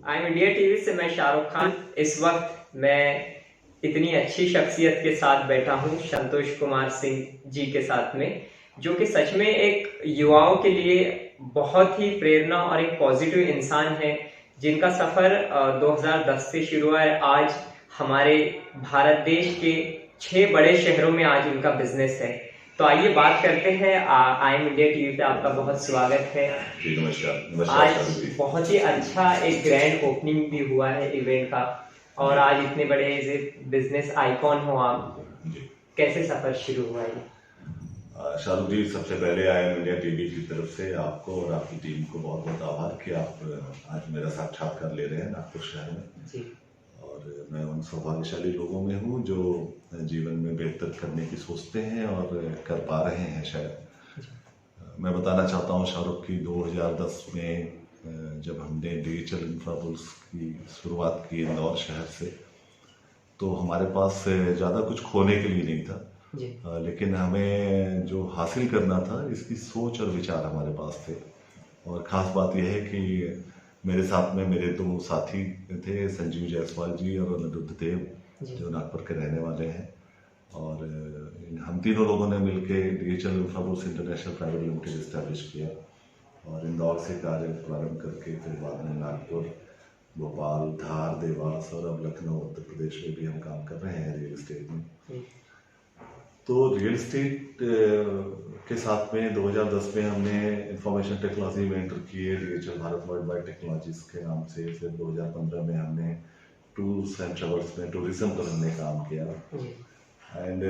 I am India TV से मैं शाहरुख खान। इस वक्त मैं इतनी अच्छी शख्सियत के साथ बैठा हूँ, संतोष कुमार सिंह जी के साथ में, जो कि सच में एक युवाओं के लिए बहुत ही प्रेरणा और एक पॉजिटिव इंसान है, जिनका सफर 2010 से शुरू हुआ है। आज हमारे भारत देश के 6 बड़े शहरों में आज उनका बिजनेस है। तो आइए बात करते हैं। आई एम इंडिया टीवी पे आपका बहुत स्वागत है। जी नमस्कार। आज बहुत ही अच्छा एक ग्रैंड ओपनिंग भी हुआ है इवेंट का, और आज इतने बड़े एज ए बिजनेस आइकॉन हो आप, कैसे सफर शुरू हुआ है? शाहरुख जी, सबसे पहले आई एम इंडिया टीवी की तरफ से आपको और आपकी टीम को बहुत बहुत आभार कि आप आज मेरा साक्षात्कार ले रहे हैं नागपुर शहर में जी। और मैं उन सौभाग्यशाली लोगों में हूँ जो जीवन में बेहतर करने की सोचते हैं और कर पा रहे हैं शायद। मैं बताना चाहता हूँ शाहरुख की 2010 में जब हमने डिजिटल इंफ्रापुल्स की शुरुआत की इंदौर शहर से, तो हमारे पास ज़्यादा कुछ खोने के लिए नहीं था, लेकिन हमें जो हासिल करना था इसकी सोच और विचार हमारे पास थे। और ख़ास बात यह है कि मेरे साथ में मेरे 2 साथी थे, संजीव जायसवाल जी और अनिरुद्ध देव, जो नागपुर के रहने वाले हैं। और हम तीनों लोगों ने मिलकर digital Infrapulse international private limited establish किया और इंदौर से कार्य प्रारंभ करके फिर बाद में नागपुर, भोपाल, धार, देवास और अब लखनऊ उत्तर प्रदेश में भी हम काम कर रहे हैं रियल एस्टेट में। तो रियल एस्टेट के साथ में 2010 में हमने इंफॉर्मेशन टेक्नोलॉजी में एंटर किए, digital Bharat world wide technologies के नाम से। फिर 2015 में हमने टूर्स एंड ट्रेवल्स में टूरिज्म पर हमने काम किया एंड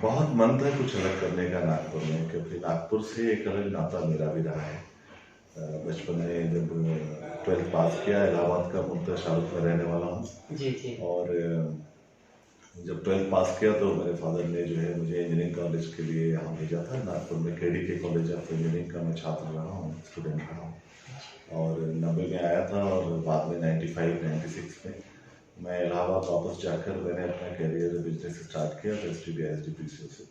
बहुत मन था कुछ अलग करने का नागपुर में, क्योंकि नागपुर से एक अलग नाता मेरा भी रहा है। बचपन में जब 12th पास किया, इलाहाबाद का मुद्दा शाहरुख में रहने वाला हूँ, और जब 12th पास किया तो मेरे फादर ने जो है मुझे इंजीनियरिंग कॉलेज के लिए यहाँ भेजा था। नागपुर में KDK कॉलेज ऑफ इंजीनियरिंग का मैं छात्र रहा हूँ, स्टूडेंट रहा हूँ, और 90 में आया था और बाद में 95-96 में मैं इलाहाबाद वापस जाकर मैंने अपना कैरियर बिजनेस स्टार्ट किया STBISDPCO से।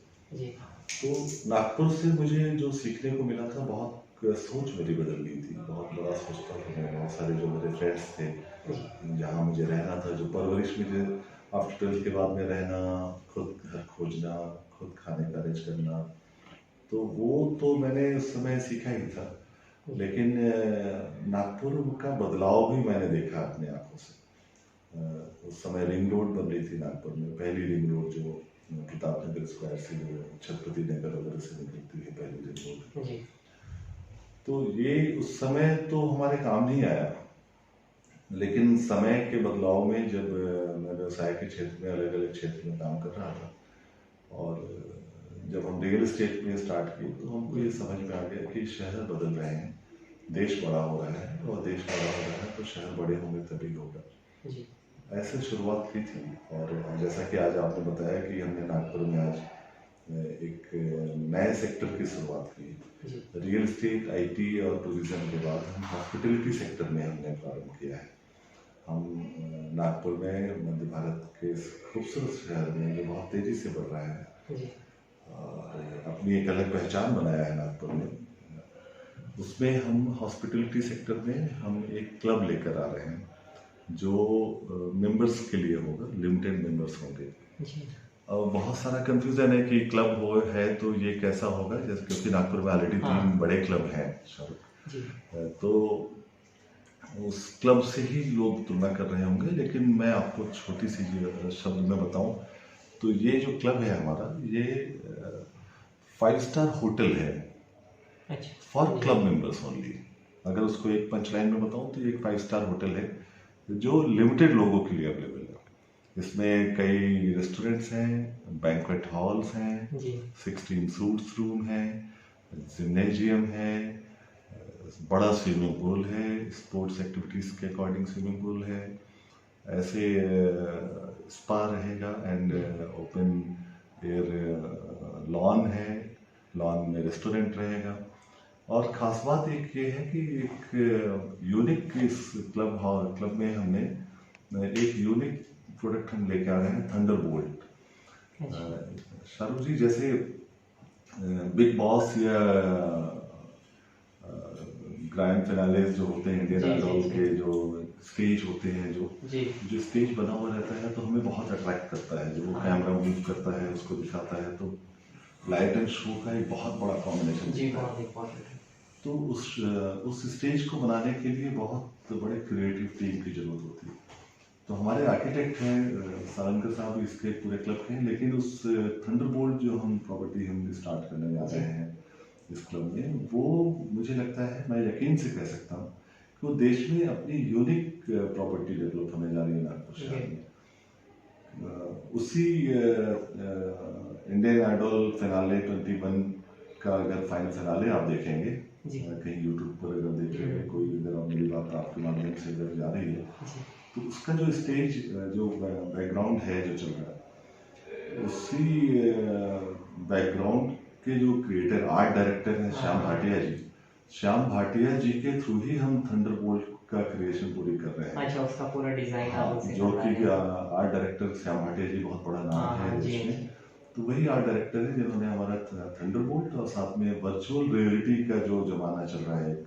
तो नागपुर से मुझे जो सीखने को मिला था, बहुत सोच मेरी बदल गई थी। बहुत बड़ा सोचता था मैं, बहुत सारे जो मेरे फ्रेंड्स थे जहाँ मुझे रहना था, जो परवरिश मुझे आफ्टर 12th के बाद में रहना, खुद घर खोजना, खुद खाने का अरेंज करना, तो वो तो मैंने उस समय सीखा ही था। लेकिन नागपुर का बदलाव भी मैंने देखा अपने आंखों से। उस समय रिंग रोड बन रही थी नागपुर में, पहली रिंग रोड जो प्रताप नगर स्क्वायर से जो छत्रपति नगर वगैरह से निकलती है, पहली रिंग रोड। तो ये उस समय तो हमारे काम नहीं आया, लेकिन समय के बदलाव में जब मैं व्यवसाय के क्षेत्र में अलग अलग क्षेत्र में काम कर रहा था और जब हम रियल एस्टेट में स्टार्ट किए, तो हमको ये समझ में आ गया कि शहर बदल रहे हैं, देश बड़ा हो रहा है, और देश बड़ा हो रहा है तो शहर बड़े होंगे तभी होगा। ऐसे शुरुआत की थी। और जैसा कि आज आपने बताया कि हमने नागपुर में आज एक नए सेक्टर की शुरुआत की। रियल एस्टेट, IT और टूरिज्म के बाद हम हॉस्पिटलिटी सेक्टर में हमने प्रारंभ किया है। हम नागपुर में मध्य भारत के इस खूबसूरत शहर में जो बहुत तेजी से बढ़ रहा है और अपनी एक अलग पहचान बनाया है नागपुर में, उसमें हम हॉस्पिटलिटी सेक्टर में हम एक क्लब लेकर आ रहे हैं जो मेंबर्स के लिए होगा, लिमिटेड मेंबर्स होंगे। और बहुत सारा कंफ्यूजन है कि क्लब हो है तो ये कैसा होगा, जैसे क्योंकि नागपुर में ऑलरेडी 3 बड़े क्लब हैं शाहरुख, तो उस क्लब से ही लोग तुलना कर रहे होंगे। लेकिन मैं आपको छोटी सी शब्द में बताऊं तो ये जो क्लब है हमारा, ये 5 स्टार होटल है फॉर क्लब मेंबर्स ओनली। अगर उसको एक पंचलाइन में बताऊं तो ये एक 5 स्टार होटल है जो लिमिटेड लोगों के लिए अवेलेबल है। इसमें कई रेस्टोरेंट्स हैं, बैंक्वेट हॉल्स हैं, 16 सूट्स रूम हैं, जिम्नेजियम है, बड़ा स्विमिंग पूल है, स्पोर्ट्स एक्टिविटीज़ के अकॉर्डिंग स्विमिंग पूल है, ऐसे स्पा रहेगा एंड ओपन एयर लॉन है, लॉन में रेस्टोरेंट रहेगा। और ख़ास बात एक ये है कि एक यूनिक इस क्लब में हमने एक यूनिक प्रोडक्ट हम लेके आ रहे हैं, थंडरबोल्ट। शाहरुख जी, जैसे बिग बॉस या ग्रैंड फिनाले जो होते हैं इंडियन आइडल के, जो स्टेज होते हैं जी जो स्टेज बना हुआ रहता है तो हमें बहुत अट्रैक्ट करता है। जब वो कैमरा मूव करता है उसको दिखाता है तो लाइट एंड शो का एक बहुत बड़ा कॉम्बिनेशन जी दिखता है। बहुत इम्पोर्टेंट है। तो उस स्टेज को बनाने के लिए बहुत बड़े क्रिएटिव टीम की जरूरत होती है। तो हमारे आर्किटेक्ट हैं सारंगकर साहब इसके पूरे क्लब के हैं, लेकिन उस थंडरबोल्ट जो हम प्रॉपर्टी हम स्टार्ट करने जा रहे हैं इस क्लब में, वो मुझे लगता है, मैं यकीन से कह सकता हूँ कि वो देश में अपनी यूनिक प्रॉपर्टी डेवलप होने जा रही है नागपुर शहर में। उसी इंडियन आइडल फिनाले 21 का अगर फाइनल फिनाले आप देखेंगे कहीं यूट्यूब पर, अगर देखेंगे कोई, अगर मेरी बात आपके माध्यम से अगर जा रही है तो उसका जो स्टेज जो बैकग्राउंड है जो चल रहा है, उसी बैकग्राउंड के जो क्रिएटर आर्ट डायरेक्टर हैं श्याम भाटिया जी के थ्रू ही हम थंडरबोल्ट का क्रिएशन पूरी कर रहे हैं। अच्छा, उसका पूरा डिजाइन जो कि आर्ट डायरेक्टर श्याम भाटिया जी बहुत बड़ा नाम है देश में। तो वही आर्ट डायरेक्टर है जिन्होंने हमारा थंडरबोल्ट और साथ में वर्चुअल रियलिटी का जो जमाना चल रहा है, एक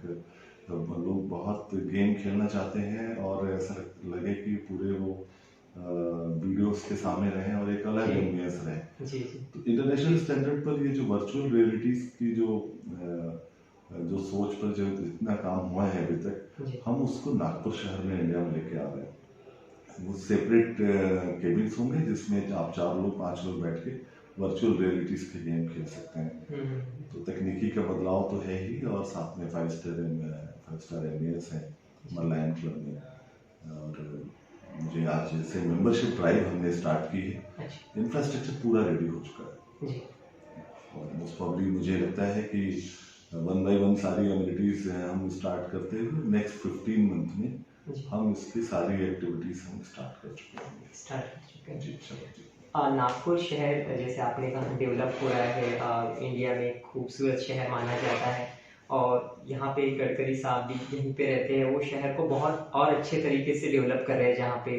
तो लोग बहुत गेम खेलना चाहते हैं और ऐसा लगे कि पूरे वो वीडियोस के सामने रहें और एक अलग एम्बियंस रहे। तो इंटरनेशनल स्टैंडर्ड पर ये जो वर्चुअल रियलिटीज की जो सोच पर जो इतना काम हुआ है अभी तक, हम उसको नागपुर शहर में, इंडिया में लेके आ रहे हैं। वो सेपरेट केबिन्स होंगे जिसमें आप 4 लोग 5 लोग बैठ के वर्चुअल रियलिटीज के गेम खेल सकते हैं। तो तकनीकी का बदलाव तो है ही, और साथ में 5 स्टार एम्बियंस है मरलायन क्लब में। और मुझे आज जैसे मेंबरशिप ड्राइव हमने स्टार्ट की है, इंफ्रास्ट्रक्चर पूरा रेडी हो चुका है और मोस्ट प्रॉब्ली मुझे लगता है कि 1 by 1 सारी एमिनिटीज हम स्टार्ट करते हुए नेक्स्ट 15 मंथ में हम इसकी सारी एक्टिविटीज हम स्टार्ट कर चुके हैं। जी। नागपुर शहर जैसे आपने कहा डेवलप हो रहा है, इंडिया में खूबसूरत शहर माना जाता है और यहाँ पे गडकरी साहब भी यहीं पे रहते हैं। वो शहर को बहुत और अच्छे तरीके से डेवलप कर रहे हैं, जहाँ पे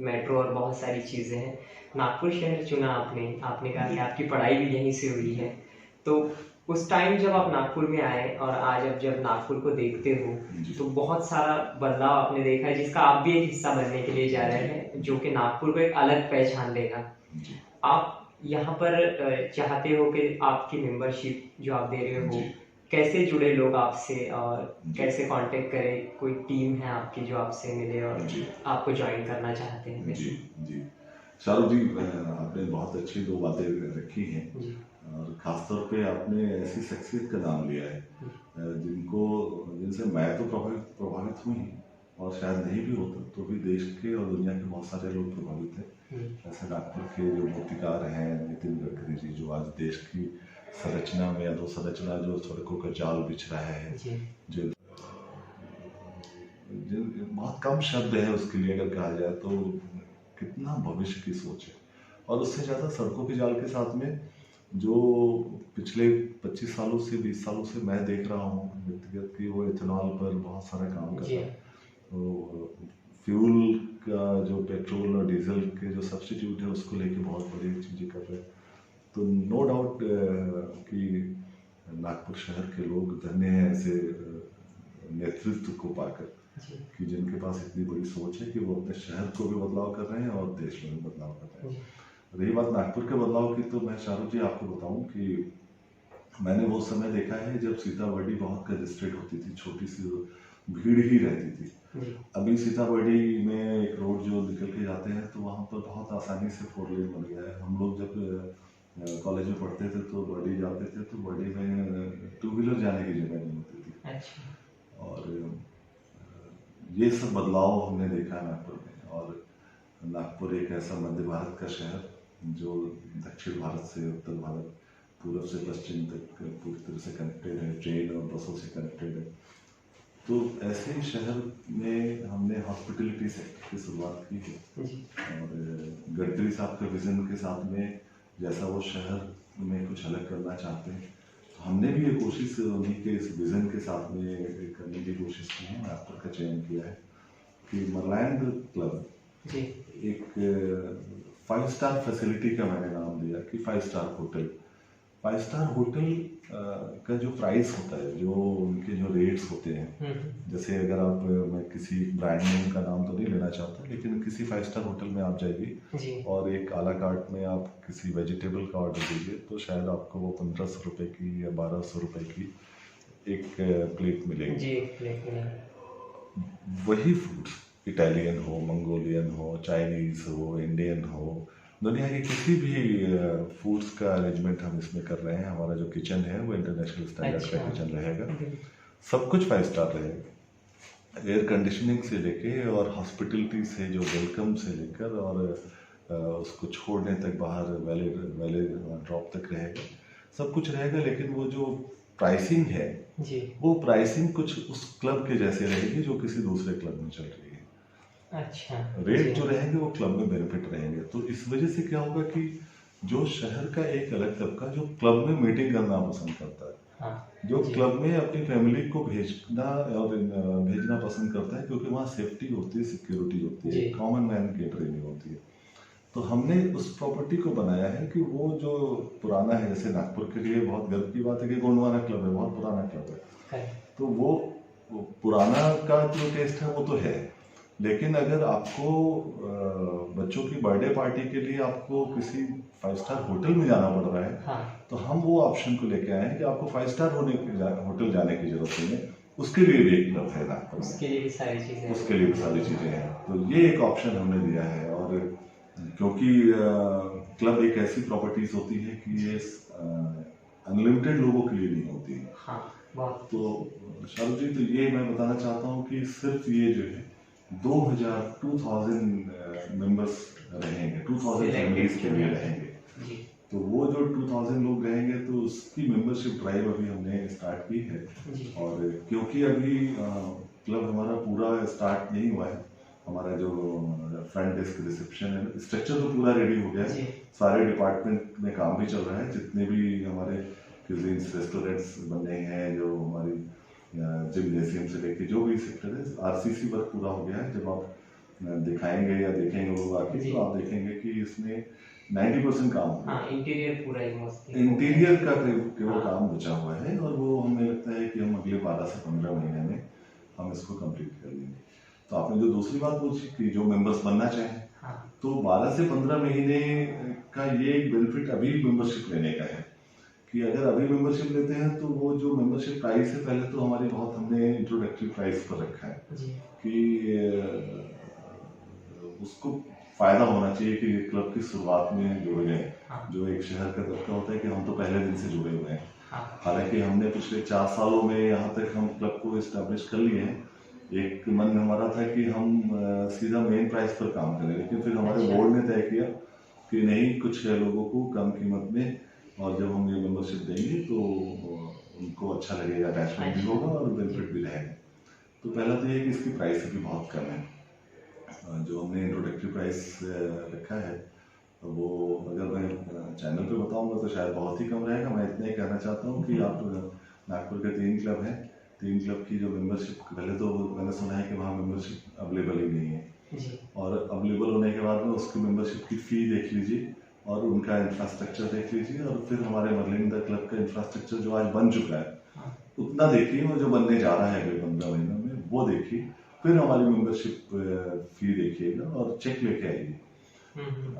मेट्रो और बहुत सारी चीज़ें हैं। नागपुर शहर चुना आपने कहा कि आपकी पढ़ाई भी यहीं से हुई है। तो उस टाइम जब आप नागपुर में आए और आज अब जब नागपुर को देखते हो तो बहुत सारा बदलाव आपने देखा है, जिसका आप भी एक हिस्सा बनने के लिए जा रहे हैं, जो कि नागपुर को एक अलग पहचान देगा। आप यहाँ पर चाहते हो कि आपकी मेंबरशिप जो आप दे रहे हो, कैसे जुड़े लोग आपसे और कैसे कांटेक्ट करें? कोई टीम है आपकी जो आपसे मिले और आपको ज्वाइन करना चाहते हैं? जी शाहरुख जी, आपने बहुत अच्छी 2 बातें रखी हैं और खासतौर पे आपने ऐसी शख्सियत का नाम लिया है जिनसे मैं तो प्रभावित हुई और शायद नहीं भी होता तो भी देश के और दुनिया के बहुत सारे लोग प्रभावित हैं। ऐसे नागपुर के जो मूर्तिकार हैं नितिन गडकरी जी, जो आज देश की संरचना में अधोसंरचना जो सड़कों का जाल बिछ रहा है, जो बहुत कम शब्द है उसके लिए अगर कहा जाए तो कितना भविष्य की सोच है। और उससे ज़्यादा सड़कों के जाल के साथ में जो पिछले 25 सालों से 20 सालों से मैं देख रहा हूँ व्यक्तिगत कि वो इथेनॉल पर बहुत सारा काम कर रहा है। तो फ्यूल का जो पेट्रोल और डीजल के जो सब्स्टिट्यूट है उसको लेके बहुत बड़ी चीज़ें कर रहे हैं। तो नो डाउट कि नागपुर शहर के लोग धन्य हैं ऐसे नेतृत्व को पाकर कि जिनके पास इतनी बड़ी सोच है कि वो अपने शहर को भी बदलाव कर रहे हैं और देश में भी बदलाव कर रहे हैं। रही बात नागपुर के बदलाव की, तो मैं शाहरुख जी आपको बताऊं कि मैंने वो समय देखा है जब सीतामढ़ी बहुत कंजेस्टेड होती थी, छोटी सी भीड़ ही रहती थी। अभी सीतामढ़ी में एक रोड जो निकल के जाते हैं तो वहाँ पर बहुत आसानी से 4 लेन बन गया है। हम लोग जब कॉलेज में पढ़ते थे तो बड़ी जाते थे तो बड़ी में 2 व्हीलर जाने की जगह नहीं होती थी। और ये सब बदलाव हमने देखा नागपुर में। और नागपुर एक ऐसा मध्य भारत का शहर जो दक्षिण भारत से उत्तर भारत, पूर्व से पश्चिम तक पूरी तरह से कनेक्टेड है, ट्रेन और बसों से कनेक्टेड है। तो ऐसे ही शहर में हमने हॉस्पिटलिटी सेक्टर की शुरुआत की है और गडकरी साहब के विजन के साथ में जैसा वो शहर में कुछ अलग करना चाहते हैं, तो हमने भी ये कोशिश उन्हीं के इस विजन के साथ में करने की कोशिश की है। नागपुर का चयन किया है कि मरलायन क्लब एक 5 स्टार फैसिलिटी का मैंने नाम दिया कि 5 star hotel. Five star hotel का जो प्राइस होता है, जो उनके जो रेट्स होते हैं, जैसे अगर आप, मैं किसी ब्रांड नेम का नाम तो नहीं लेना चाहता, लेकिन किसी फाइव स्टार होटल में आप जाइए और एक आला कार्ट में आप किसी वेजिटेबल का ऑर्डर दीजिए तो शायद आपको वो 1500 रुपये की या 1200 रुपये की एक प्लेट मिलेगी जी। वही फूड्स, इटालियन हो, मंगोलियन हो, चाइनीज हो, इंडियन हो, दुनिया के किसी भी फूड्स का अरेंजमेंट हम इसमें कर रहे हैं। हमारा जो किचन है वो इंटरनेशनल स्टैंडर्ड का किचन रहेगा, सब कुछ 5 स्टार रहेगा, एयर कंडीशनिंग से लेके और हॉस्पिटलिटी से, जो वेलकम से लेकर और उसको छोड़ने तक, बाहर वैले ड्रॉप तक रहेगा, सब कुछ रहेगा। लेकिन वो जो प्राइसिंग है जी, वो प्राइसिंग कुछ उस क्लब के जैसे रहेगी जो किसी दूसरे क्लब में चल रही है। अच्छा, रेट जो रहेंगे वो क्लब में बेनिफिट रहेंगे। तो इस वजह से क्या होगा कि जो शहर का एक अलग तबका जो क्लब में मीटिंग करना पसंद करता है, हाँ, जो क्लब में अपनी फैमिली को भेजना और भेजना पसंद करता है, क्योंकि वहाँ सेफ्टी होती है, सिक्योरिटी होती है, कॉमन मैन की ट्रेनिंग होती है। तो हमने उस प्रॉपर्टी को बनाया है कि वो जो पुराना है, जैसे नागपुर के लिए बहुत गर्व की बात है कि गोंडवाना क्लब है, बहुत पुराना क्लब है, तो वो पुराना का जो टेस्ट है वो तो है। लेकिन अगर आपको बच्चों की बर्थडे पार्टी के लिए आपको किसी 5 स्टार होटल में जाना पड़ रहा है, हाँ, तो हम वो ऑप्शन को लेके आए हैं कि आपको 5 स्टार होटल जाने की जरूरत नहीं है, उसके लिए भी एक क्लब है नागपुर, उसके लिए भी सारी चीजें हैं। तो ये एक ऑप्शन हमने दिया है। और क्योंकि क्लब एक ऐसी प्रॉपर्टीज होती है कि ये अनलिमिटेड लोगों के लिए नहीं होती है, हाँ, तो शाहरुख जी, तो ये मैं बताना चाहता हूँ कि सिर्फ ये जो है 2000 मेंबर्स रहेंगे, 2000 फैमिलीज के लिए रहेंगे। तो वो जो 2000 लोग रहेंगे तो उसकी मेंबरशिप ड्राइव अभी हमने स्टार्ट की है। और क्योंकि अभी क्लब हमारा पूरा स्टार्ट नहीं हुआ है, हमारा जो फ्रंट डेस्क रिसेप्शन है, स्ट्रक्चर तो पूरा रेडी हो गया है, सारे डिपार्टमेंट में काम भी चल रहा है, जितने भी हमारे क्यूजीन्स रेस्टोरेंट्स बने हैं, जो हमारी जिम्नेशियम से लेके जो भी सेक्टर है, आरसीसी वर्क पूरा हो गया है। जब आप दिखाएंगे या देखेंगे लोग आके तो आप देखेंगे कि इसमें 90% काम हो गया, इंटीरियर पूरा इंटीरियर का केवल काम बचा हुआ है, और वो हमें लगता है कि हम अगले 12 से 15 महीने में हम इसको कंप्लीट कर लेंगे। तो आपने जो दूसरी बात पूछी कि जो मेंबर्स बनना चाहें, तो 12 से 15 महीने का ये एक बेनिफिट अभी मेंबरशिप लेने का है कि अगर अभी मेंबरशिप लेते हैं तो वो जो मेंबरशिप प्राइस है, पहले तो हमारी बहुत हमने इंट्रोडक्टरी प्राइस पर रखा है कि उसको फायदा होना चाहिए कि क्लब की शुरुआत में जुड़ गए, जो एक शहर का तबका होता है कि हम तो पहले दिन से जुड़े हुए हैं। हालांकि हमने पिछले 4 सालों में यहाँ तक हम क्लब को एस्टेब्लिश कर लिए हैं। एक मन में हमारा था कि हम सीधा मेन प्राइस पर काम करें, लेकिन फिर हमारे बोर्ड ने तय किया कि नहीं, कुछ लोगों को कम कीमत में, और जब हम ये मेंबरशिप देंगे तो उनको अच्छा लगेगा, अटैचमेंट भी होगा और बेनिफिट भी रहेगा। तो पहला तो ये कि इसकी प्राइस भी बहुत कम है, जो हमने इंट्रोडक्टरी प्राइस रखा है वो अगर मैं चैनल पे बताऊंगा तो शायद बहुत ही कम रहेगा। मैं इतना ही कहना चाहता हूँ कि आप नागपुर के 3 क्लब हैं, 3 क्लब की जो मेंबरशिप, पहले तो मैंने सुना है कि वहाँ मेंबरशिप अवेलेबल ही नहीं है, और अवेलेबल होने के बाद में उसकी मेंबरशिप की फ़ी देख लीजिए और उनका इंफ्रास्ट्रक्चर देख लीजिए, और फिर हमारे मर्लिन द क्लब का इंफ्रास्ट्रक्चर जो आज बन चुका है उतना देखिए, और जो बनने जा रहा है अगले 15 महीनों में वो देखिए, फिर हमारी मेंबरशिप फी देखिएगा और चेक लेके आइए।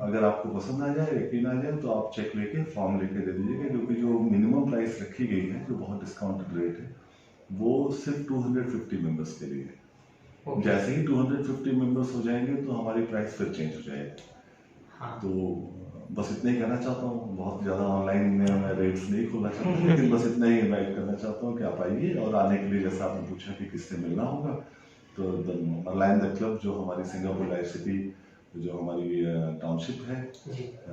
अगर आपको पसंद आ जाए, यकीन आ जाए, तो आप चेक लेके फॉर्म लेके दे दीजिएगा, क्योंकि जो मिनिमम प्राइस रखी गई है, जो बहुत डिस्काउंटेड रेट है, वो सिर्फ 250 मेंबर्स के लिए है। जैसे ही 250 मेंबर्स हो जाएंगे तो हमारी प्राइस फिर चेंज हो जाएगी। तो बस इतना ही कहना चाहता हूँ, बहुत ज़्यादा ऑनलाइन में मैं रेट्स नहीं खोलना चाहता, लेकिन बस इतना ही इन्वाइट करना चाहता हूँ कि आप आइए। और आने के लिए जैसा आपने पूछा कि किससे मिलना होगा, तो मरलाइन द क्लब जो हमारी सिंगापुर लाइफ सिटी जो हमारी टाउनशिप है,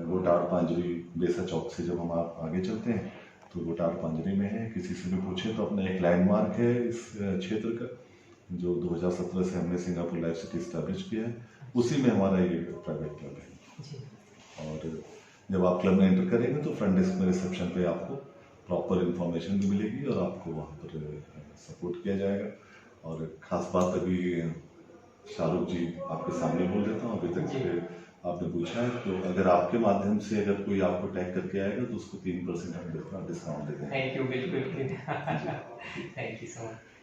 गोटार पांजरी बेसा चौक से जब हम आप आगे चलते हैं तो गोटार पांजरी में है। किसी से भी पूछे तो अपना एक लैंडमार्क है इस क्षेत्र का, जो 2017 से हमने सिंगापुर लाइफ सिटी स्टैब्लिश किया है, उसी में हमारा ये प्राइवेट क्लब है। और जब आप क्लब में एंटर करेंगे तो फ्रंट डेस्क में रिसेप्शन पे आपको प्रॉपर इन्फॉर्मेशन भी मिलेगी और आपको वहाँ पर सपोर्ट किया जाएगा। और ख़ास बात अभी शाहरुख जी आपके सामने बोल देता हूँ, अभी तक आपने पूछा है, तो अगर आपके माध्यम से अगर कोई आपको टैग करके आएगा तो उसको 3% हम डिस्काउंट दे देंगे। थैंक यू, बिल्कुल। Thank you so much.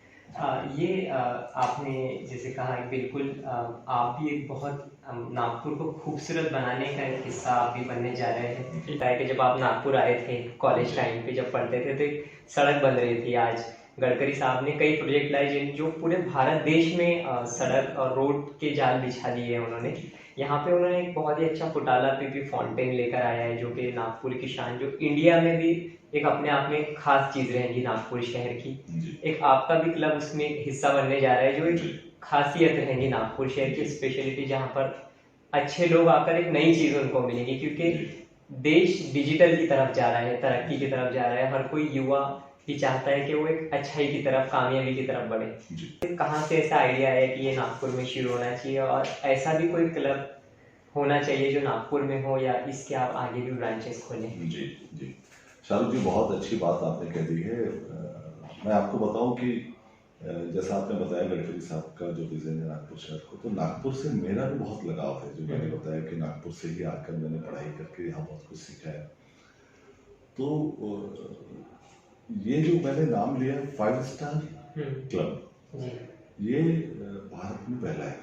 आपने जैसे कहा कि बिल्कुल आप भी एक बहुत नागपुर को खूबसूरत बनाने का एक हिस्सा आप भी बनने जा रहे हैं। बताया कि जब आप नागपुर आए थे कॉलेज टाइम पे जब पढ़ते थे तो एक सड़क बन रही थी। आज गडकरी साहब ने कई प्रोजेक्ट लाए जो पूरे भारत देश में सड़क और रोड के जाल बिछा दिए हैं उन्होंने। यहाँ पे उन्होंने एक बहुत ही अच्छा फुटाला पीपी फाउंटेन लेकर आया है जो कि नागपुर की शान, जो इंडिया में भी एक अपने आप में एक खास चीज रहेगी नागपुर शहर की। एक आपका भी क्लब उसमें हिस्सा बनने जा रहा है जो एक खासियत रहेगी नागपुर शहर की स्पेशलिटी, जहाँ पर अच्छे लोग आकर एक नई चीज उनको मिलेगी, क्योंकि देश डिजिटल की तरफ जा रहा है, तरक्की की तरफ जा रहा है। हर कोई युवा भी चाहता है कि वो एक अच्छाई की तरफ, कामयाबी की तरफ बढ़े। कहाँ से ऐसा आइडिया है कि ये नागपुर में शुरू होना चाहिए और ऐसा भी कोई क्लब होना चाहिए जो नागपुर में हो, या इसके आप आगे भी ब्रांचेस खोलें? जी शाहरुख जी, बहुत अच्छी बात आपने कह दी है। मैं आपको बताऊं कि जैसा आपने बताया गडकरी साहब का जो विजन है नागपुर शहर को, तो नागपुर से मेरा भी बहुत लगाव है। जो मैंने बताया कि नागपुर से ही आकर मैंने पढ़ाई करके यहाँ बहुत कुछ सीखा है। तो ये जो मैंने नाम लिया 5 स्टार क्लब, ये भारत में पहला है।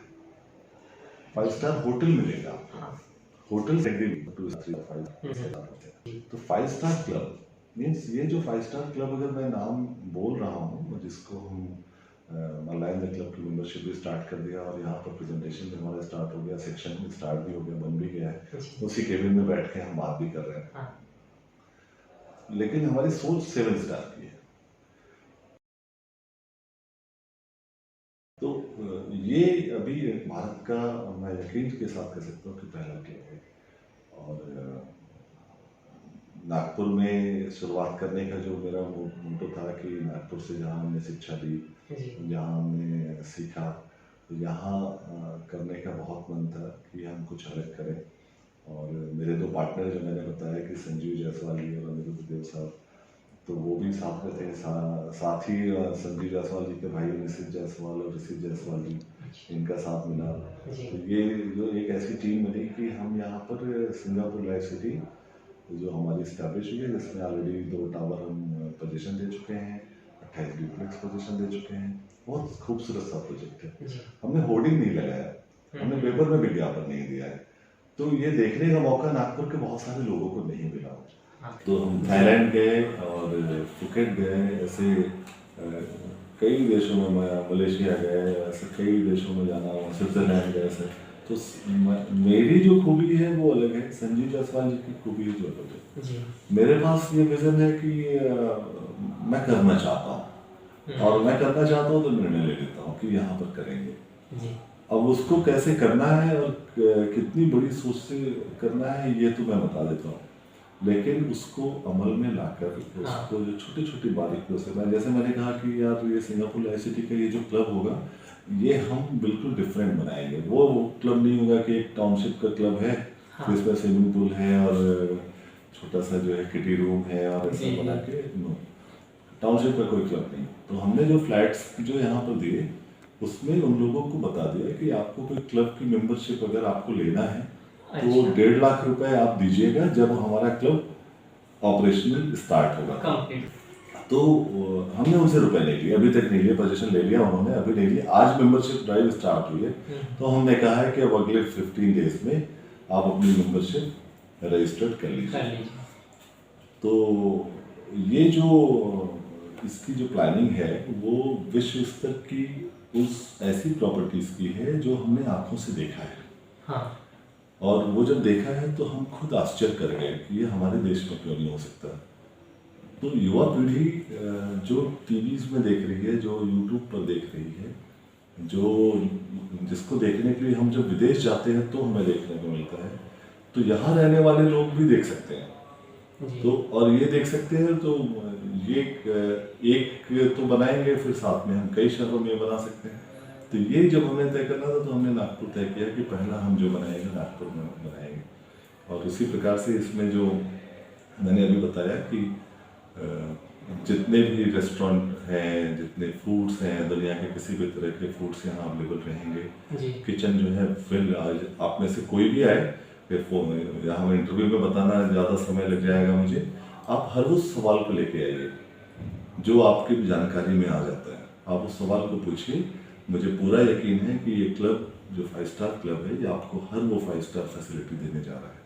5 स्टार होटल मिलेगा आपको, होटल से 2 3 5 तो 5 स्टार क्लब मीन्स ये जो 5 स्टार क्लब अगर मैं नाम बोल रहा हूँ, जिसको हम ऑनलाइन में क्लब की मेंबरशिप भी स्टार्ट कर दिया और यहाँ पर प्रेजेंटेशन भी हमारा स्टार्ट हो गया, सेक्शन भी स्टार्ट भी हो गया, बन भी गया है, उसी केबिन में बैठ के हम बात भी कर रहे हैं। लेकिन हमारी सोच 7 स्टार की है। तो ये अभी भारत का, मैं यकीन के साथ कह सकता हूँ कि पहला क्लब है। और नागपुर में शुरुआत करने का जो मेरा मोटो था कि नागपुर से जहाँ हमने शिक्षा ली, जहाँ हमने सीखा, तो यहाँ करने का बहुत मन था कि हम कुछ अलग करें। और मेरे 2 पार्टनर जो मैंने बताया कि संजीव जायसवाल जी और अनिरुद्ध देव साहब, तो वो भी साथ में थे। साथ ही संजीव जायसवाल जी के भाई ऋषित जायसवाल और ऋषित जायसवाल जी, इनका साथ मिला। तो ये जो एक ऐसी टीम बनी कि हम यहाँ पर सिंगापुर लाइफ सिटी जो हमारी स्टैब्लिश हुई है, जिसमें ऑलरेडी 2 टावर हम पोजीशन दे चुके हैं, 28 डुप्लेक्स पोजीशन दे चुके हैं। बहुत खूबसूरत सा प्रोजेक्ट है। हमने होर्डिंग नहीं लगाया, हमने पेपर में विज्ञापन नहीं दिया है। तो ये देखने का मौका नागपुर के बहुत सारे लोगों को नहीं मिला। तो हम थाईलैंड गए और फुकेट गए, ऐसे कई देशों में, मलेशिया गए, ऐसे कई देशों में जाना हुआ, स्विट्जरलैंड गए ऐसे। तो मेरी जो खूबी है वो अलग है, संजीव जायसवाल जी की खूबी है जो अलग है। मेरे पास ये विजन है कि मैं करना चाहता हूँ और मैं करना चाहता हूँ तो निर्णय ले लेता हूँ कि यहाँ पर करेंगे। अब उसको कैसे करना है और कितनी बड़ी सोच से करना है ये तो मैं बता देता हूँ, लेकिन उसको अमल में लाकर उसको जो छोटी छोटी बारीकियों से, मैं जैसे मैंने कहा कि यार ये सिंगापुर लाइफ सिटी का ये जो क्लब होगा ये हम बिल्कुल डिफरेंट बनाएंगे। वो क्लब नहीं होगा कि एक टाउनशिप का क्लब है जिसमें स्विमिंग पूल है और छोटा सा जो है किटी रूम है और ऐसा बना के, टाउनशिप का कोई क्लब नहीं। तो हमने जो फ्लैट्स जो यहाँ पर दिए उसमें उन लोगों को बता दिया कि आपको कोई क्लब की मेंबरशिप अगर आपको लेना है तो 1.5 लाख रुपए आप दीजिएगा जब हमारा क्लब ऑपरेशनल स्टार्ट होगा। तो हमने उनसे रुपए नहीं लिए, अभी तक नहीं लिए, पोजीशन ले लिया उन्होंने, अभी नहीं लिया। आज मेंबरशिप ड्राइव स्टार्ट हुई है, तो हमने कहा है कि अब अगले 15 डेज में आप अपनी मेंबरशिप रजिस्टर्ड कर लीजिए। तो ये जो इसकी जो प्लानिंग है वो विश्व स्तर की उस ऐसी प्रॉपर्टीज की है जो हमने आंखों से देखा है। और वो जब देखा है तो हम खुद आश्चर्य कर गए कि ये हमारे देश में क्यों नहीं हो सकता। तो युवा पीढ़ी जो टीवीज में देख रही है, जो यूट्यूब पर देख रही है, जो जिसको देखने के लिए हम जब विदेश जाते हैं तो हमें देखने को मिलता है, तो यहाँ रहने वाले लोग भी देख सकते हैं। तो और ये देख सकते हैं तो ये एक तो बनाएंगे, फिर साथ में हम कई शहरों में बना सकते हैं। तो ये जब हमें तय करना था तो हमने नागपुर तय किया कि पहला हम जो बनाएंगे नागपुर में बनाएंगे। और उसी प्रकार से इसमें जो मैंने अभी बताया कि जितने भी रेस्टोरेंट हैं, जितने फूड्स हैं, दुनिया के किसी भी तरह के फूड्स यहाँ अवेलेबल रहेंगे। किचन जो है फिल, आज आप में से कोई भी आए यहाँ इंटरव्यू में बताना ज़्यादा समय लग जाएगा मुझे। आप हर उस सवाल को लेके आइए जो आपकी जानकारी में आ जाता है, आप उस सवाल को पूछिए। मुझे पूरा यकीन है कि ये क्लब जो 5 स्टार क्लब है, ये आपको हर वो 5 स्टार फैसिलिटी देने जा रहा है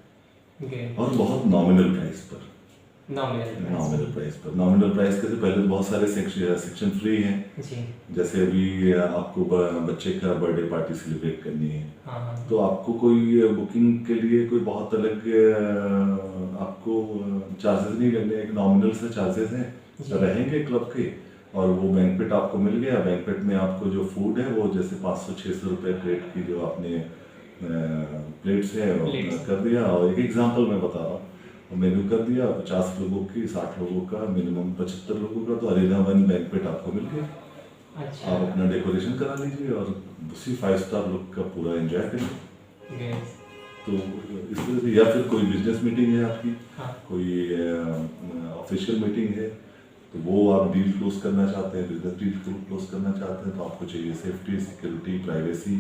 और बहुत नॉमिनल प्राइस पर। नॉमिनल प्राइस के पहले तो बहुत सारे सेक्शन फ्री हैं जी। जैसे अभी आपको बच्चे का बर्थडे पार्टी सेलिब्रेट करनी है, हाँ। तो आपको कोई बुकिंग के लिए कोई बहुत अलग आपको चार्जेस नहीं लगने, एक नॉमिनल से चार्जेस हैं रहेंगे क्लब के। और वो बैंक्वेट आपको मिल गया, बैंक्वेट में आपको जो फूड है वो जैसे 500-600 रुपये प्लेट की जो आपने प्लेट्स है कर दिया। और एक एग्जांपल मैं बता रहा हूँ, मेन्यू कर दिया 50 लोगों की, 60 लोगों का, मिनिमम 75 लोगों का, तो अरेना 1 बैंक्वेट आपको मिल गया। अच्छा। आप अपना डेकोरेशन करा लीजिए और उसी 5 स्टार लुक का पूरा एंजॉय करिए। तो इस तरह से, या फिर कोई बिजनेस मीटिंग है आपकी, कोई ऑफिशियल मीटिंग है, तो वो आप डील क्लोज करना चाहते हैं, बिजनेस डील क्लोज करना चाहते हैं, तो आपको चाहिए सेफ्टी, सिक्योरिटी, प्राइवेसी,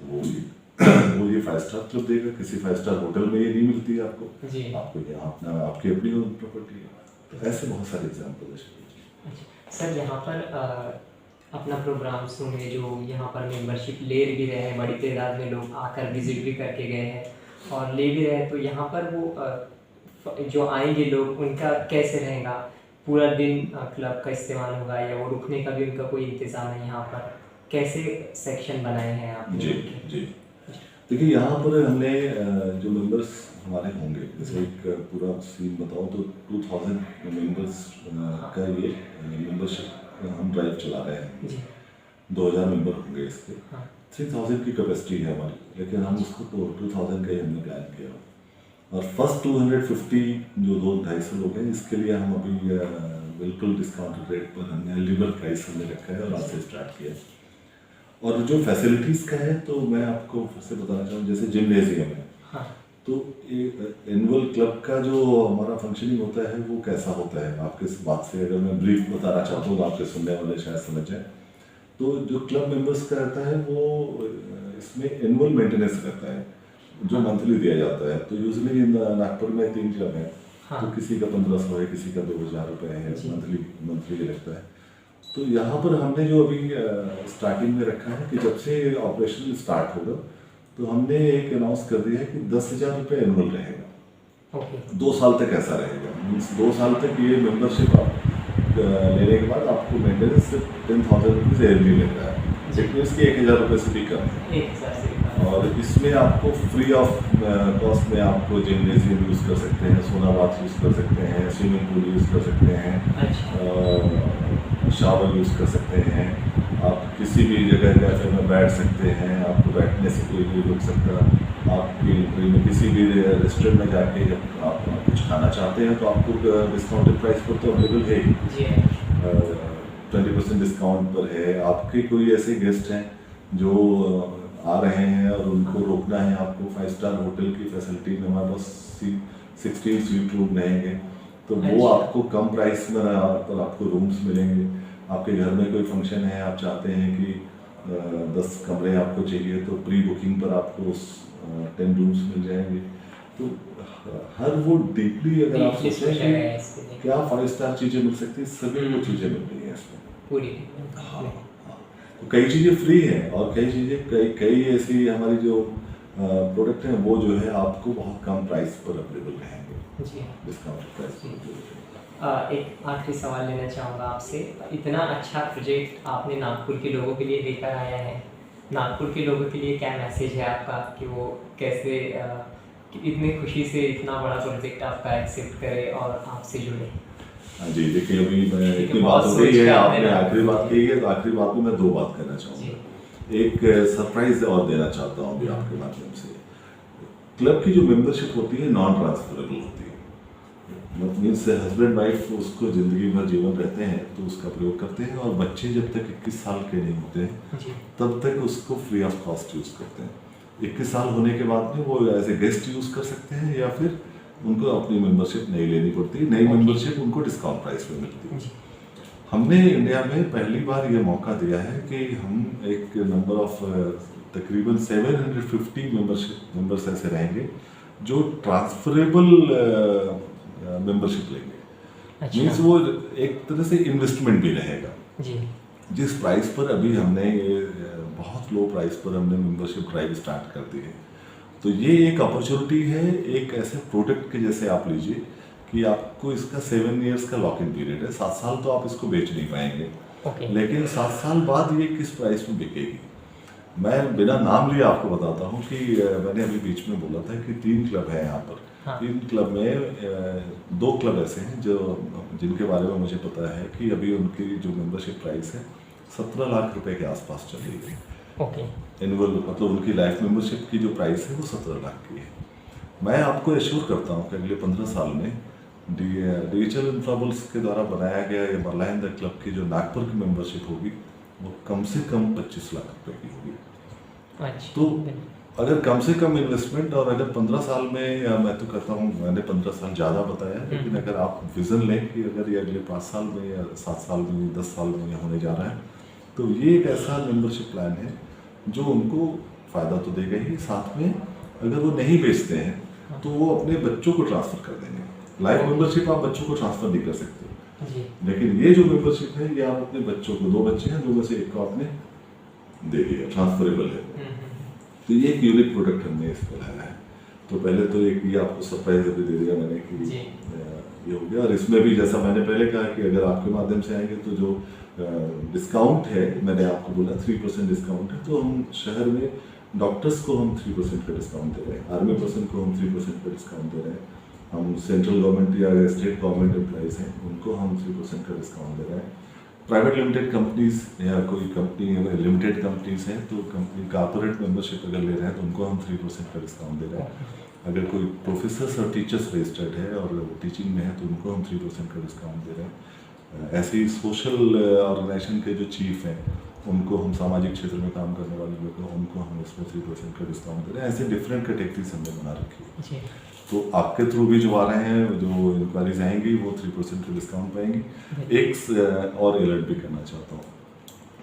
तो वो ये 5 स्टार क्लब देगा। किसी 5 स्टार होटल में ये नहीं मिलती है आपको जी। आपको यहाँ अपना आपकी अपनी प्रॉपर्टी है। तो ऐसे बहुत सारे एग्जाम्पल है। अच्छा सर, यहाँ पर अपना प्रोग्राम सुने जो यहाँ पर मेंबरशिप ले भी रहे हैं, बड़ी तादाद में लोग आकर विजिट भी करके गए हैं और ले भी रहे हैं, तो यहाँ पर वो जो आएंगे लोग उनका कैसे रहेगा? पूरा दिन क्लब का इस्तेमाल होगा या वो रुकने का भी उनका कोई इंतज़ाम है? यहाँ पर कैसे सेक्शन बनाए हैं आपने? जी देखिए, यहाँ पर हमने जो मेंबर्स हमारे होंगे, जैसे एक पूरा सीन बताऊँ तो 2000 मेंबर्स का ये मेंबरशिप हम ड्राइव चला रहे हैं। 2000 मेंबर होंगे इसके। 3000 की कैपेसिटी है हमारी, लेकिन हम उसको तो 2000 का ही हमने प्लान किया। और फर्स्ट 250 जो 250 लोग हैं, इसके लिए हम अभी बिल्कुल डिस्काउंटेड रेट पर हमने एलिजिबल प्राइस हमने रखा है और आज से स्टार्ट किया। और जो फैसिलिटीज़ का है, तो मैं आपको फिर से बताना चाहूँ, जैसे जिम्नेजियम है, तो एनुअल क्लब का जो हमारा फंक्शनिंग होता है वो कैसा होता है, आपके इस बात से अगर मैं ब्रीफ बताना चाहता हूँ तो आपके सुनने वाले शायद समझ जाए। तो जो क्लब मेंबर्स का रहता है वो इसमें एनुअल मेंटेनेंस रहता है जो मंथली दिया जाता है। तो यूजुअली नागपुर में 3 क्लब हैं, तो किसी का 1500 है, किसी का 2000 रुपये है, मंथली लगता है। तो यहाँ पर हमने जो अभी स्टार्टिंग में रखा है कि जब से ऑपरेशन स्टार्ट होगा, तो हमने एक अनाउंस कर दिया है कि 10,000 रुपये एनुअल रहेगा। 2 साल तक ऐसा रहेगा। मीन्स 2 साल तक ये मेंबरशिप आप लेने के बाद आपको मेंटेनेंस सिर्फ 10,000 रुपीज़ ईयरली मिल रहा है, जिसमें इसके 1,000 रुपये से भी कम है। और इसमें आपको फ्री ऑफ कॉस्ट में आपको जिम्नेजियम यूज़ कर सकते हैं, सोना बाथ यूज़ कर सकते हैं, स्विमिंग पूल यूज़ कर सकते हैं, शावर यूज़ कर सकते हैं, आप किसी भी जगह कैफे में बैठ सकते हैं, आपको बैठने से कोई नहीं रोक सकता। आपकी किसी भी रेस्टोरेंट में जाके जब आप कुछ खाना चाहते हैं तो आपको डिस्काउंटेड प्राइस पर तो अवेलेबल है ही, 20% डिस्काउंट पर है। आपके कोई ऐसे गेस्ट हैं जो आ रहे हैं और उनको रोकना है, आपको 5 स्टार होटल की फैसिलिटी में हमारे पास 16 स्वीट रूम रहेंगे, तो वो आपको कम प्राइस में पर आपको रूम्स मिलेंगे। आपके घर में कोई फंक्शन है, आप चाहते हैं कि 10 कमरे आपको चाहिए, तो प्री बुकिंग पर आपको 10 रूम्स मिल जाएंगे। तो हर वो डीपली अगर आप सोचें कि क्या 5 स्टार चीज़ें मिल सकती हैं, सभी वो चीज़ें मिल रही हैं इसमें पूरी। तो कई चीज़ें फ्री हैं और कई चीज़ें कई ऐसी हमारी जो प्रोडक्ट हैं वो जो है आपको बहुत कम प्राइस पर अवेलेबल रहेंगे, डिस्काउंटेड प्राइस पर। एक आखिरी सवाल लेना चाहूँगा आपसे। इतना अच्छा प्रोजेक्ट आपने नागपुर के लोगों के लिए लेकर आया है, नागपुर के लोगों के लिए क्या मैसेज है आपका कि वो कैसे कि इतनी खुशी से इतना बड़ा प्रोजेक्ट आपका एक्सेप्ट करे और आपसे जुड़े? हाँ जी, देखिए अभी मैं इतनी बात हो रही है, आपने आखिरी बात कही है, तो आखिरी बात में मैं 2 बात करना चाहूँगा। एक सरप्राइज और देना चाहता हूँ अभी आपके माध्यम से। क्लब की जो मेंबरशिप होती है नॉन ट्रांसफरेबल होती है, मीन्स हस्बैंड वाइफ उसको ज़िंदगी भर जीवन रहते हैं तो उसका प्रयोग करते हैं, और बच्चे जब तक 21 साल के नहीं होते हैं तब तक उसको फ्री ऑफ कॉस्ट यूज़ करते हैं। 21 साल होने के बाद में वो एज ए गेस्ट यूज़ कर सकते हैं या फिर उनको अपनी मेंबरशिप नहीं लेनी पड़ती, नई मेंबरशिप उनको डिस्काउंट प्राइस पे मिलती है। हमने इंडिया में पहली बार ये मौका दिया है कि हम एक नंबर ऑफ तकरीबन 750 मेंबर्स ऐसे रहेंगे जो ट्रांसफरेबल मेंबरशिप लेंगे। अच्छा। मीन्स वो एक तरह से इन्वेस्टमेंट भी रहेगा। जी। जिस प्राइस पर अभी हमने बहुत लो प्राइस पर हमने मेंबरशिप ड्राइव स्टार्ट कर दी है, तो ये एक अपॉर्चुनिटी है। एक ऐसे प्रोडक्ट के जैसे आप लीजिए कि आपको इसका 7 इयर्स का लॉक इन पीरियड है। 7 साल तो आप इसको बेच नहीं पाएंगे, ओके। लेकिन 7 साल बाद ये किस प्राइस में बिकेगी। मैं बिना नाम लिए आपको बताता हूँ कि मैंने अभी बीच में बोला था कि 3 क्लब हैं यहाँ पर। हाँ। 3 क्लब में 2 क्लब ऐसे हैं जो जिनके बारे में मुझे पता है कि अभी उनकी जो मेंबरशिप प्राइस है 17 लाख रुपए के आसपास चल रही है। ओके। एनुअल मतलब उनकी लाइफ मेंबरशिप की जो प्राइस है वो 17 लाख की है। मैं आपको एश्योर करता हूँ कि अगले 15 साल में डिजिटल इंफ्राबल्स के द्वारा बनाया गया ये मरलाइन द क्लब की जो नागपुर की मेंबरशिप होगी वो कम से कम 25 लाख रुपए की होगी। अच्छा। तो अगर कम से कम इन्वेस्टमेंट और अगर 15 साल में, या मैं तो कहता हूँ मैंने 15 साल ज़्यादा बताया, लेकिन अगर आप विज़न लें कि अगर ये अगले 5 साल में या 7 साल में 10 साल में होने जा रहा है, तो ये एक ऐसा मेंबरशिप प्लान है जो उनको फ़ायदा तो देगा ही, साथ में अगर वो नहीं बेचते हैं तो वो अपने बच्चों को ट्रांसफ़र कर देंगे। लाइफ मेंबरशिप आप बच्चों को ट्रांसफ़र नहीं कर सकते, जी। लेकिन ये जो मेंबरशिप है ये आप अपने बच्चों को, 2 बच्चे हैं, 2 में से एक को आपने दे दिया, ट्रांसफरेबल है। तो ये एक यूनिक प्रोडक्ट हमने इसको लाया है। तो पहले तो एक ये आपको सरप्राइज अभी दे दिया मैंने कि ये हो गया। और इसमें भी जैसा मैंने पहले कहा कि अगर आपके माध्यम से आएंगे तो जो डिस्काउंट है, मैंने आपको बोला 3% डिस्काउंट है, तो हम शहर में डॉक्टर्स को हम 3% का डिस्काउंट दे रहे हैं, आर्मी पर्सन को हम 3% का डिस्काउंट दे रहे हैं, हम सेंट्रल गवर्नमेंट या स्टेट गवर्नमेंट एम्प्लॉइज़ हैं उनको हम 3% का डिस्काउंट दे रहे हैं। प्राइवेट लिमिटेड कंपनीज या कोई कंपनी लिमिटेड कंपनीज हैं तो कंपनी कॉर्पोरेट मेंबरशिप अगर ले रहे हैं तो उनको हम 3% का डिस्काउंट दे रहे हैं। अगर कोई प्रोफेसर्स और टीचर्स रजिस्टर्ड है और टीचिंग में है तो उनको हम 3% का डिस्काउंट दे रहे हैं। ऐसे ही सोशल ऑर्गेनाइजेशन के जो चीफ हैं उनको हम, सामाजिक क्षेत्र में काम करने वाले लोग हैं उनको हम इसमें 3% का डिस्काउंट दे रहे हैं। ऐसे डिफरेंट कैटेगरीज हमने बना रखी है। तो आपके थ्रू भी जो आ रहे हैं, जो इंक्वायरीज आएंगी वो 3% का डिस्काउंट पाएंगी। एक और अलर्ट भी करना चाहता हूँ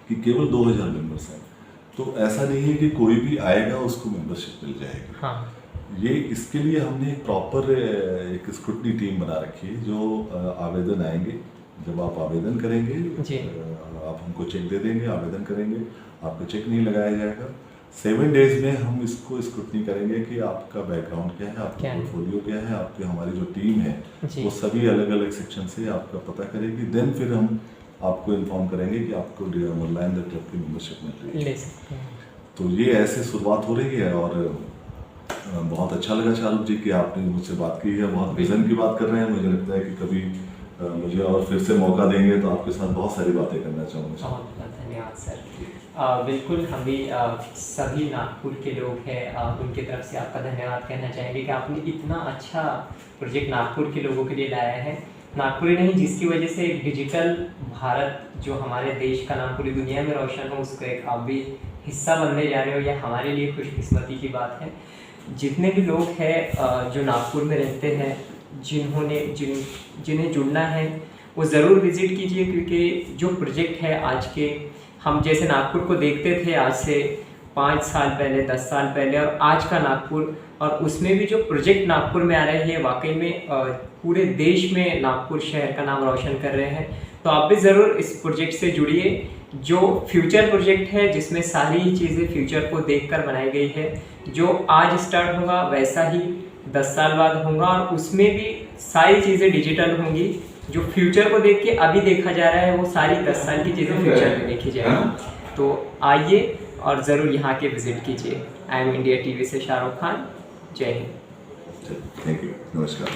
कि केवल 2000 मेंबर्स हैं, तो ऐसा नहीं है कि कोई भी आएगा उसको मेंबरशिप मिल जाएगी। हाँ। ये इसके लिए हमने प्रॉपर एक स्क्रूटनी टीम बना रखी है जो आवेदन आएंगे, जब आप आवेदन करेंगे आप हमको चेक दे देंगे, आवेदन करेंगे, आपको चेक नहीं लगाया जाएगा। 7 डेज में हम इसको स्क्रूटनी करेंगे कि आपका बैकग्राउंड क्या है, आपका पोर्टफोलियो क्या है, आपकी हमारी जो टीम है वो सभी अलग अलग सेक्शन से आपका पता करेगी। देन फिर हम आपको इन्फॉर्म करेंगे कि आपको मरलाइन द क्लब की मेंबरशिप मिल रही है। तो ये ऐसे शुरुआत हो रही है और बहुत अच्छा लगा शाहरुख जी कि आपने मुझसे बात की है, बहुत विजन की बात कर रहे हैं। मुझे लगता है कि कभी मुझे और फिर से मौका देंगे तो आपके साथ बहुत सारी बातें करना चाहूँगा। बहुत बहुत धन्यवाद सर। बिल्कुल, हम भी सभी नागपुर के लोग हैं उनकी तरफ से आपका धन्यवाद कहना चाहेंगे कि आपने इतना अच्छा प्रोजेक्ट नागपुर के लोगों के लिए लाया है। नागपुर ही नहीं, जिसकी वजह से एक डिजिटल भारत जो हमारे देश का नाम पूरी दुनिया में रोशन हो, उसका एक आप भी हिस्सा बनने जा रहे हो, यह हमारे लिए खुशकिस्मती की बात है। जितने भी लोग हैं जो नागपुर में रहते हैं, जिन्हें जुड़ना है वो ज़रूर विज़िट कीजिए, क्योंकि जो प्रोजेक्ट है आज के, हम जैसे नागपुर को देखते थे आज से 5 साल पहले, 10 साल पहले, और आज का नागपुर, और उसमें भी जो प्रोजेक्ट नागपुर में आ रहे हैं वाकई में पूरे देश में नागपुर शहर का नाम रोशन कर रहे हैं। तो आप भी ज़रूर इस प्रोजेक्ट से जुड़िए, जो फ्यूचर प्रोजेक्ट है जिसमें सारी ही चीज़ें फ्यूचर को देखकर बनाई गई है। जो आज स्टार्ट होगा वैसा ही 10 साल बाद होगा, और उसमें भी सारी चीज़ें डिजिटल होंगी। जो फ्यूचर को देख के अभी देखा जा रहा है वो सारी 10 साल की चीज़ें फ्यूचर में देखी जाएगी। तो आइए और ज़रूर यहाँ के विज़िट कीजिए। आई एम इंडिया टीवी से शाहरुख खान। जय हिंद। थैंक यू, नमस्कार।